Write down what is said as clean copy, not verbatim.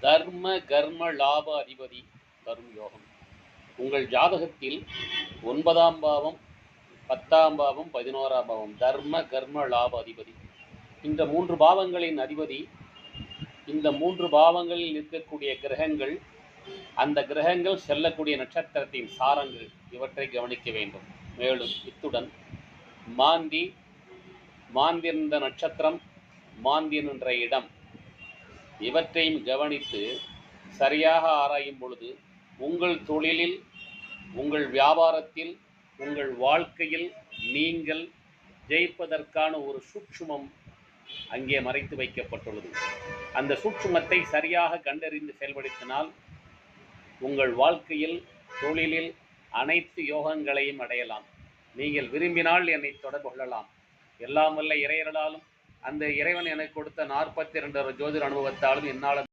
தர்ம கர்ம லாப அதிபதி தரும் யோகம். உங்கள் ஜாதகத்தில் 9ஆம் பாவம், 10ஆம் பாவம், 11ஆம் பாவம் தர்ம கர்ம லாப அதிபதி. இந்த 3 பாவங்களின் அதிபதி, இந்த 3 பாவங்களில் இருக்கக்கூடிய கிரகங்கள், அந்த கிரகங்கள் செல்லக்கூடிய நட்சத்திரத்தின் சாரங்கள், இவற்றை கவனிக்க வேண்டும். மேலும் இத்துடன் மாந்திருந்த நட்சத்திரம், மாந்திருந்த இடம், இவற்றையும் கவனித்து சரியாக ஆராயும் பொழுது உங்கள் தொழிலில், உங்கள் வியாபாரத்தில், உங்கள் வாழ்க்கையில் நீங்கள் ஜெயிப்பதற்கான ஒரு சூட்சுமம் அங்கே மறைத்து வைக்கப்பட்டுள்ளது. அந்த சூட்சுமத்தை சரியாக கண்டறிந்து செயல்படுத்தினால் உங்கள் வாழ்க்கையில், தொழிலில் அனைத்து யோகங்களையும் அடையலாம். நீங்கள் விரும்பினால் என்னை தொடர்பு கொள்ளலாம். எல்லாம் வல்ல இறையர்களாலும், அந்த இறைவன் எனக்கு கொடுத்த 42 ஜோதிட அனுபவத்தாலும் என்னால்